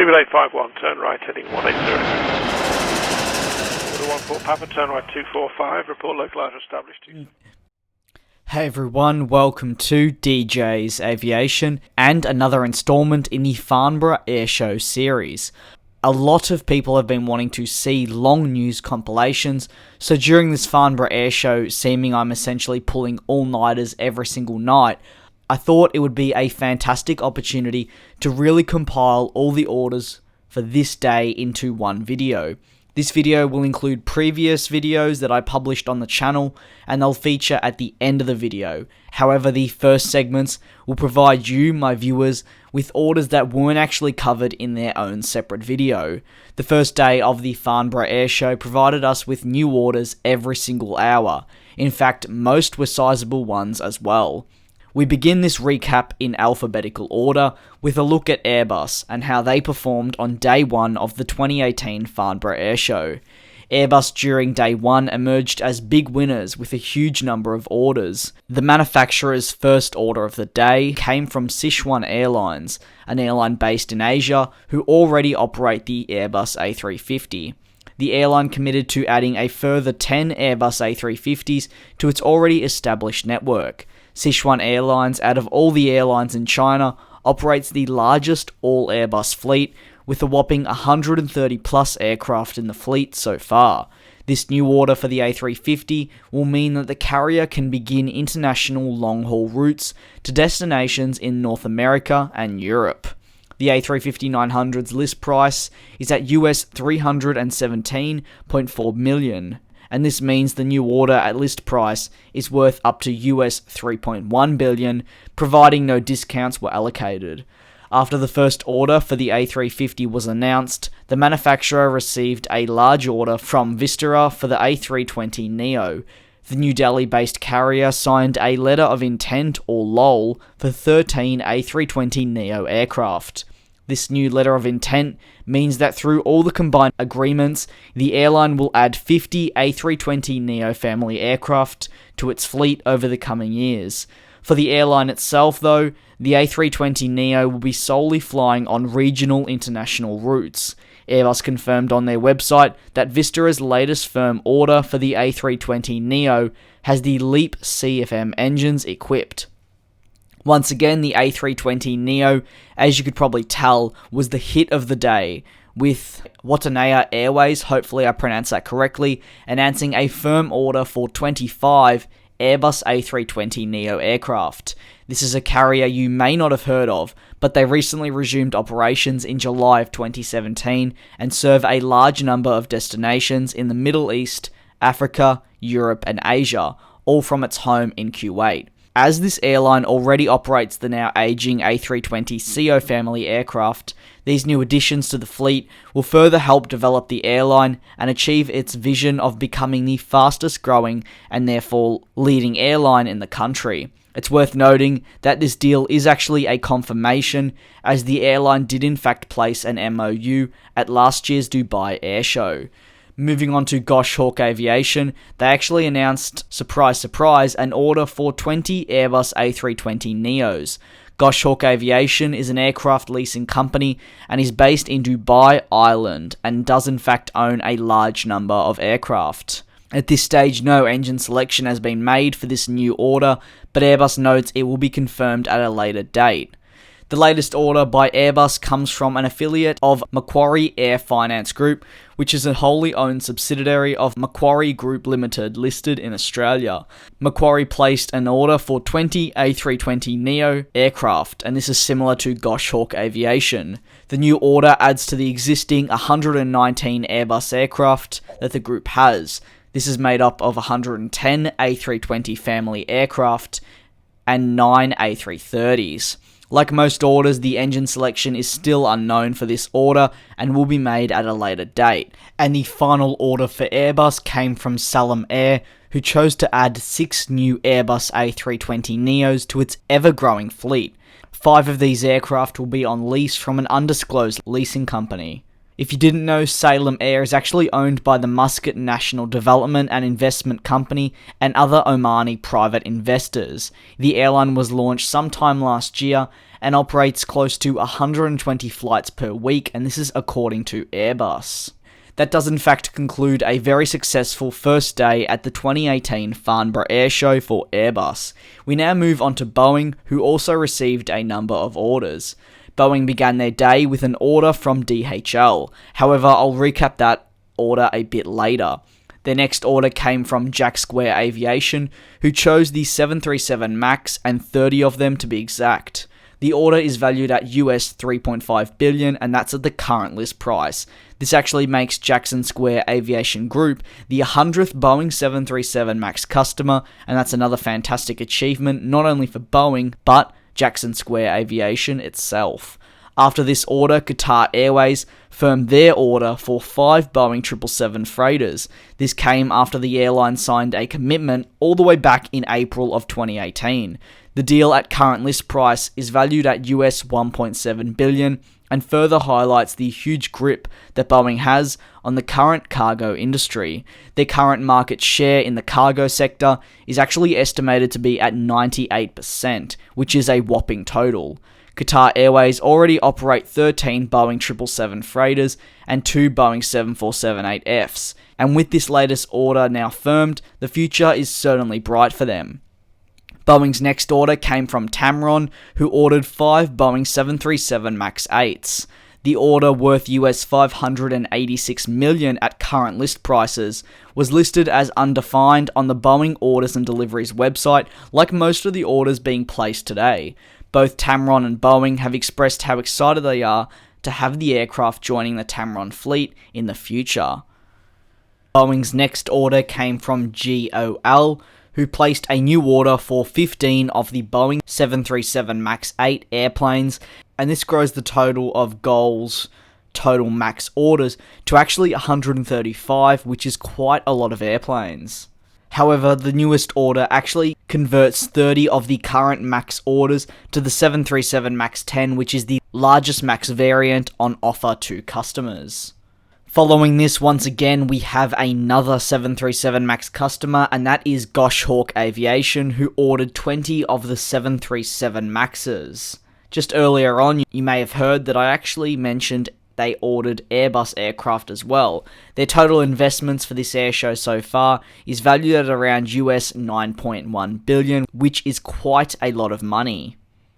Google 851, turn right, heading 180. Order 14 Papa, turn right 245, report localizer established. Hey everyone, welcome to DJ's Aviation and another installment in the Farnborough Airshow series. A lot of people have been wanting to see long news compilations, so during this Farnborough Airshow, seeming I'm essentially pulling all-nighters every single night, I thought it would be a fantastic opportunity to really compile all the orders for this day into one video. This video will include previous videos that I published on the channel, and they'll feature at the end of the video. However, the first segments will provide you, my viewers, with orders that weren't actually covered in their own separate video. The first day of the Farnborough Airshow provided us with new orders every single hour. In fact, most were sizable ones as well. We begin this recap in alphabetical order with a look at Airbus and how they performed on day one of the 2018 Farnborough Airshow. Airbus during day one emerged as big winners with a huge number of orders. The manufacturer's first order of the day came from Sichuan Airlines, an airline based in Asia who already operate the Airbus A350. The airline committed to adding a further 10 Airbus A350s to its already established network. Sichuan Airlines, out of all the airlines in China, operates the largest all-Airbus fleet, with a whopping 130 plus aircraft in the fleet so far. This new order for the A350 will mean that the carrier can begin international long-haul routes to destinations in North America and Europe. The A350-900's list price is at US $317.4 million. And this means the new order at list price is worth up to US $3.1 billion, providing no discounts were allocated. After the first order for the A350 was announced, the manufacturer received a large order from Vistara for the A320neo. The New Delhi-based carrier signed a letter of intent, or LOL, for 13 A320neo aircraft. This new letter of intent means that through all the combined agreements, the airline will add 50 A320neo family aircraft to its fleet over the coming years. For the airline itself, though, the A320neo will be solely flying on regional international routes. Airbus confirmed on their website that Vistara's latest firm order for the A320neo has the LEAP CFM engines equipped. Once again, the A320neo, as you could probably tell, was the hit of the day, with Watanabe Airways, hopefully I pronounced that correctly, announcing a firm order for 25 Airbus A320neo aircraft. This is a carrier you may not have heard of, but they recently resumed operations in July of 2017 and serve a large number of destinations in the Middle East, Africa, Europe and Asia, all from its home in Kuwait. As this airline already operates the now aging A320ceo family aircraft, these new additions to the fleet will further help develop the airline and achieve its vision of becoming the fastest growing and therefore leading airline in the country. It's worth noting that this deal is actually a confirmation, as the airline did in fact place an MOU at last year's Dubai Airshow. Moving on to Goshawk Aviation, they actually announced, surprise surprise, an order for 20 Airbus A320neos. Goshawk Aviation is an aircraft leasing company and is based in Dubai, Ireland, and does in fact own a large number of aircraft. At this stage, no engine selection has been made for this new order, but Airbus notes it will be confirmed at a later date. The latest order by Airbus comes from an affiliate of Macquarie Air Finance Group, which is a wholly owned subsidiary of Macquarie Group Limited listed in Australia. Macquarie placed an order for 20 A320neo aircraft, and this is similar to Goshawk Aviation. The new order adds to the existing 119 Airbus aircraft that the group has. This is made up of 110 A320 family aircraft and 9 A330s. Like most orders, the engine selection is still unknown for this order and will be made at a later date. And the final order for Airbus came from Salam Air, who chose to add 6 new Airbus A320neos to its ever-growing fleet. 5 of these aircraft will be on lease from an undisclosed leasing company. If you didn't know, Salem Air is actually owned by the Muscat National Development and Investment Company and other Omani private investors. The airline was launched sometime last year and operates close to 120 flights per week, and this is according to Airbus. That does in fact conclude a very successful first day at the 2018 Farnborough Airshow for Airbus. We now move on to Boeing, who also received a number of orders. Boeing began their day with an order from DHL. However, I'll recap that order a bit later. Their next order came from Jack Square Aviation, who chose the 737 MAX and 30 of them to be exact. The order is valued at US $3.5 billion, and that's at the current list price. This actually makes Jackson Square Aviation Group the 100th Boeing 737 MAX customer, and that's another fantastic achievement not only for Boeing, but Jackson Square Aviation itself. After this order, Qatar Airways firmed their order for 5 Boeing 777 freighters. This came after the airline signed a commitment all the way back in April of 2018. The deal at current list price is valued at US $1.7 billion and further highlights the huge grip that Boeing has on the current cargo industry. Their current market share in the cargo sector is actually estimated to be at 98%, which is a whopping total. Qatar Airways already operate 13 Boeing 777 freighters and 2 Boeing 747-8Fs, and with this latest order now firmed, the future is certainly bright for them. Boeing's next order came from Tamron, who ordered 5 Boeing 737 MAX 8s. The order, worth US $586 million at current list prices, was listed as undefined on the Boeing Orders and Deliveries website, like most of the orders being placed today. Both Tamron and Boeing have expressed how excited they are to have the aircraft joining the Tamron fleet in the future. Boeing's next order came from GOL, who placed a new order for 15 of the Boeing 737 MAX 8 airplanes, and this grows the total of GOL's total MAX orders to actually 135, which is quite a lot of airplanes. However, the newest order actually converts 30 of the current MAX orders to the 737 MAX 10, which is the largest MAX variant on offer to customers. Following this, once again, we have another 737 MAX customer, and that is Goshawk Aviation, who ordered 20 of the 737 MAXes. Just earlier on, you may have heard that I actually mentioned they ordered Airbus aircraft as well. Their total investments for this airshow so far is valued at around US $9.1 billion, which is quite a lot of money.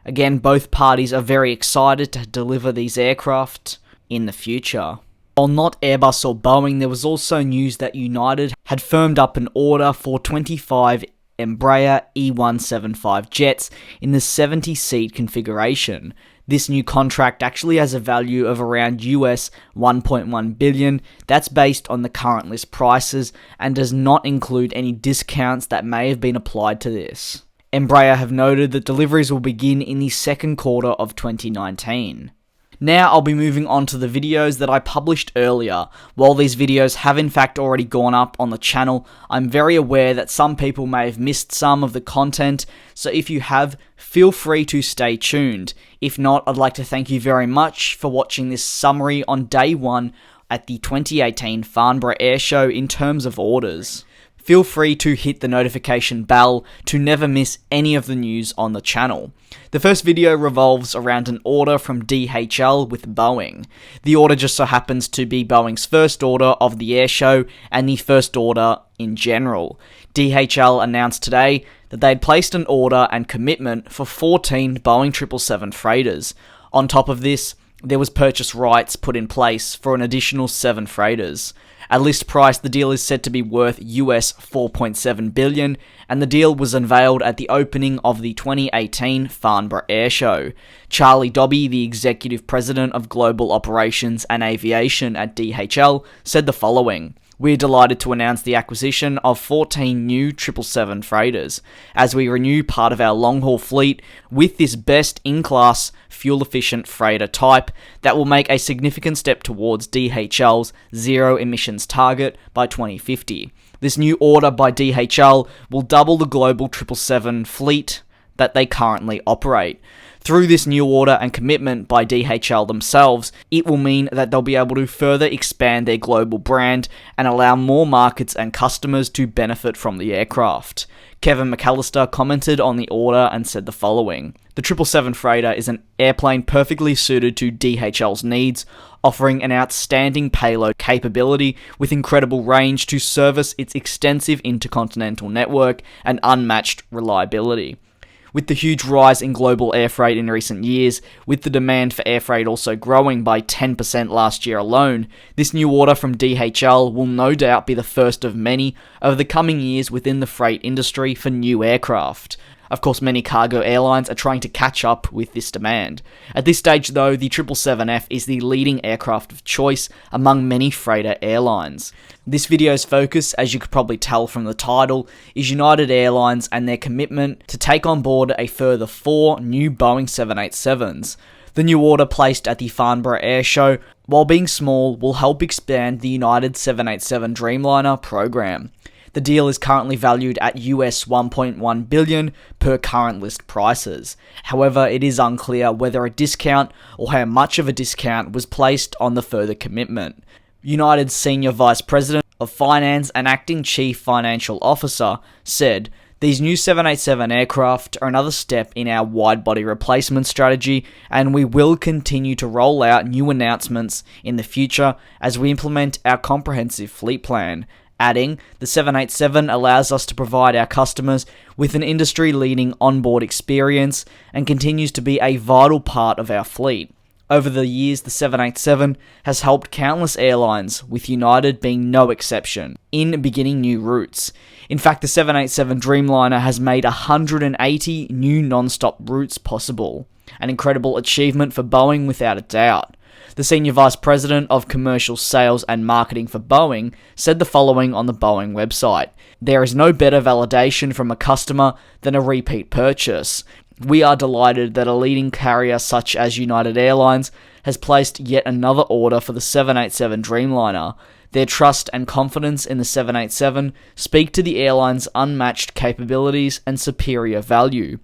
Again, both parties are very excited to deliver these aircraft in the future. While not Airbus or Boeing, there was also news that United had firmed up an order for 25 Embraer E175 jets in the 70-seat configuration. This new contract actually has a value of around US $1.1 billion. That's based on the current list prices and does not include any discounts that may have been applied to this. Embraer have noted that deliveries will begin in the second quarter of 2019. Now I'll be moving on to the videos that I published earlier. While these videos have in fact already gone up on the channel, I'm very aware that some people may have missed some of the content, so if you have, feel free to stay tuned. If not, I'd like to thank you very much for watching this summary on day 1 at the 2018 Farnborough Airshow in terms of orders. Feel free to hit the notification bell to never miss any of the news on the channel. The first video revolves around an order from DHL with Boeing. The order just so happens to be Boeing's first order of the airshow and the first order in general. DHL announced today that they'd placed an order and commitment for 14 Boeing 777 freighters. On top of this, there was purchase rights put in place for an additional 7 freighters. At list price, the deal is said to be worth US $4.7 billion, and the deal was unveiled at the opening of the 2018 Farnborough Airshow. Charlie Dobbie, the Executive President of Global Operations and Aviation at DHL, said the following: "We're delighted to announce the acquisition of 14 new 777 freighters, as we renew part of our long-haul fleet with this best-in-class, fuel-efficient freighter type that will make a significant step towards DHL's zero-emissions target by 2050. This new order by DHL will double the global 777 fleet that they currently operate. Through this new order and commitment by DHL themselves, it will mean that they'll be able to further expand their global brand and allow more markets and customers to benefit from the aircraft." Kevin McAllister commented on the order and said the following: The 777 freighter is an airplane perfectly suited to DHL's needs, offering an outstanding payload capability with incredible range to service its extensive intercontinental network and unmatched reliability. With the huge rise in global air freight in recent years, with the demand for air freight also growing by 10% last year alone, this new order from DHL will no doubt be the first of many over the coming years within the freight industry for new aircraft. Of course, many cargo airlines are trying to catch up with this demand. At this stage though, the 777F is the leading aircraft of choice among many freighter airlines. This video's focus, as you could probably tell from the title, is United Airlines and their commitment to take on board a further 4 new Boeing 787s. The new order placed at the Farnborough Airshow, while being small, will help expand the United 787 Dreamliner program. The deal is currently valued at US $1.1 billion per current list prices. However, it is unclear whether a discount or how much of a discount was placed on the further commitment. United's Senior Vice President of Finance and Acting Chief Financial Officer said, "These new 787 aircraft are another step in our wide-body replacement strategy, and we will continue to roll out new announcements in the future as we implement our comprehensive fleet plan." Adding, "The 787 allows us to provide our customers with an industry-leading onboard experience and continues to be a vital part of our fleet. Over the years, the 787 has helped countless airlines, with United being no exception, in beginning new routes. In fact, the 787 Dreamliner has made 180 new non-stop routes possible, an incredible achievement for Boeing without a doubt." The Senior Vice President of Commercial Sales and Marketing for Boeing said the following on the Boeing website: "There is no better validation from a customer than a repeat purchase. We are delighted that a leading carrier such as United Airlines has placed yet another order for the 787 Dreamliner. Their trust and confidence in the 787 speak to the airline's unmatched capabilities and superior value."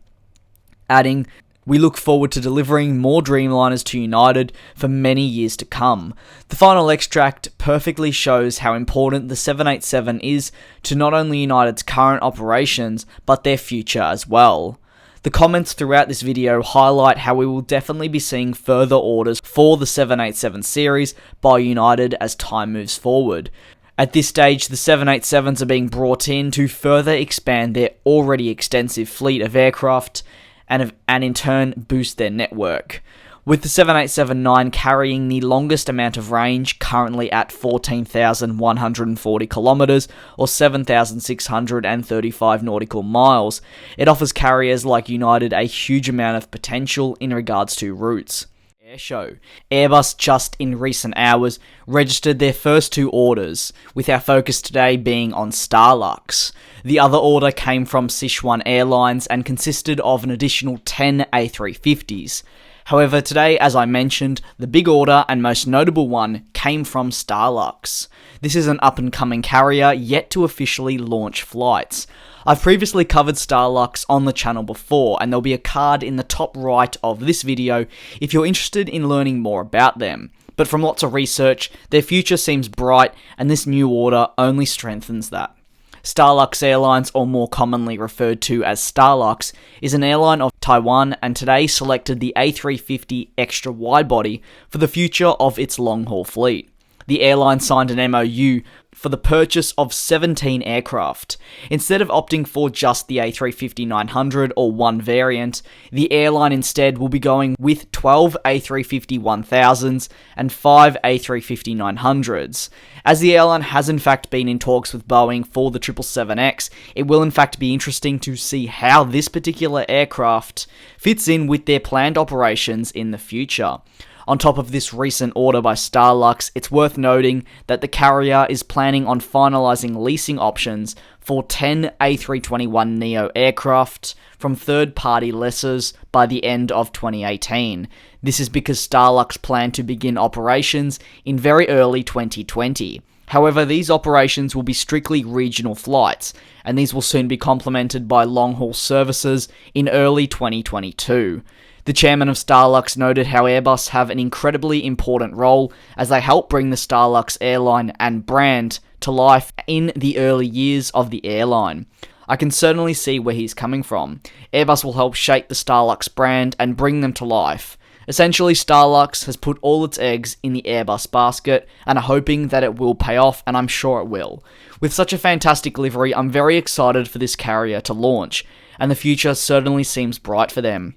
Adding, "We look forward to delivering more Dreamliners to United for many years to come." The final extract perfectly shows how important the 787 is to not only United's current operations, but their future as well. The comments throughout this video highlight how we will definitely be seeing further orders for the 787 series by United as time moves forward. At this stage, the 787s are being brought in to further expand their already extensive fleet of aircraft, and in turn boost their network. With the 787-9 carrying the longest amount of range, currently at 14,140 kilometers or 7,635 nautical miles, it offers carriers like United a huge amount of potential in regards to routes. Airshow. Airbus just in recent hours registered their first 2 orders, with our focus today being on Starlux. The other order came from Sichuan Airlines and consisted of an additional 10 A350s. However, today, as I mentioned, the big order and most notable one came from Starlux. This is an up-and-coming carrier yet to officially launch flights. I've previously covered Starlux on the channel before, and there'll be a card in the top right of this video if you're interested in learning more about them. But from lots of research, their future seems bright, and this new order only strengthens that. Starlux Airlines, or more commonly referred to as Starlux, is an airline of Taiwan and today selected the A350 extra widebody for the future of its long-haul fleet. The airline signed an MOU for the purchase of 17 aircraft. Instead of opting for just the A350-900 or one variant, the airline instead will be going with 12 A350-1000s and 5 A350-900s. As the airline has in fact been in talks with Boeing for the 777X, it will in fact be interesting to see how this particular aircraft fits in with their planned operations in the future. On top of this recent order by Starlux, it's worth noting that the carrier is planning on finalising leasing options for 10 A321neo aircraft from third-party lessors by the end of 2018. This is because Starlux plan to begin operations in very early 2020. However, these operations will be strictly regional flights, and these will soon be complemented by long-haul services in early 2022. The chairman of Starlux noted how Airbus have an incredibly important role as they help bring the Starlux airline and brand to life in the early years of the airline. I can certainly see where he's coming from. Airbus will help shape the Starlux brand and bring them to life. Essentially, Starlux has put all its eggs in the Airbus basket and are hoping that it will pay off, and I'm sure it will. With such a fantastic livery, I'm very excited for this carrier to launch, and the future certainly seems bright for them.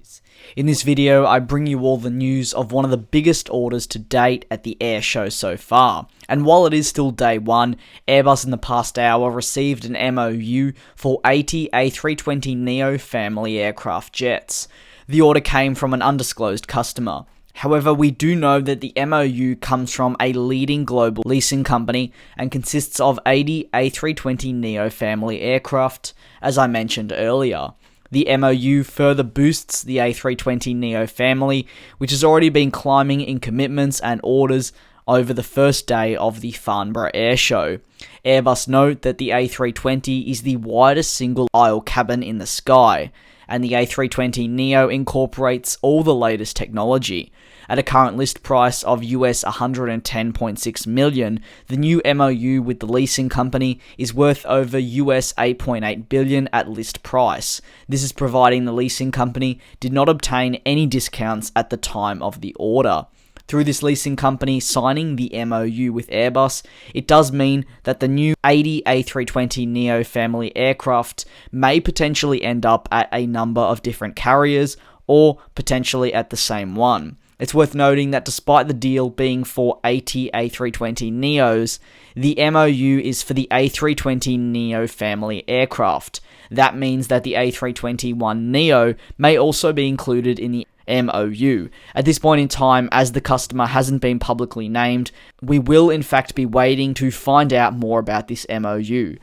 In this video, I bring you all the news of one of the biggest orders to date at the airshow so far. And while it is still day one, Airbus in the past hour received an MOU for 80 A320neo family aircraft jets. The order came from an undisclosed customer. However, we do know that the MOU comes from a leading global leasing company and consists of 80 A320neo family aircraft, as I mentioned earlier. The MOU further boosts the A320neo family, which has already been climbing in commitments and orders over the first day of the Farnborough Airshow. Airbus note that the A320 is the widest single aisle cabin in the sky, and the A320neo incorporates all the latest technology. At a current list price of US $110.6 million, the new MOU with the leasing company is worth over US $8.8 billion at list price. This is providing the leasing company did not obtain any discounts at the time of the order. Through this leasing company signing the MOU with Airbus, it does mean that the new 80 A320neo family aircraft may potentially end up at a number of different carriers or potentially at the same one. It's worth noting that despite the deal being for 80 A320neos, the MOU is for the A320neo family aircraft. That means that the A321neo may also be included in the MOU. At this point in time, as the customer hasn't been publicly named, we will in fact be waiting to find out more about this MOU.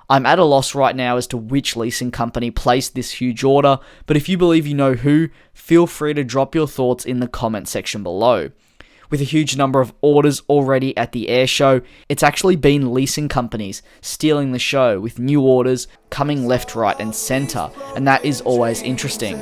I'm at a loss right now as to which leasing company placed this huge order, but if you believe you know who, feel free to drop your thoughts in the comment section below. With a huge number of orders already at the airshow, it's actually been leasing companies stealing the show with new orders coming left, right and centre, and that is always interesting.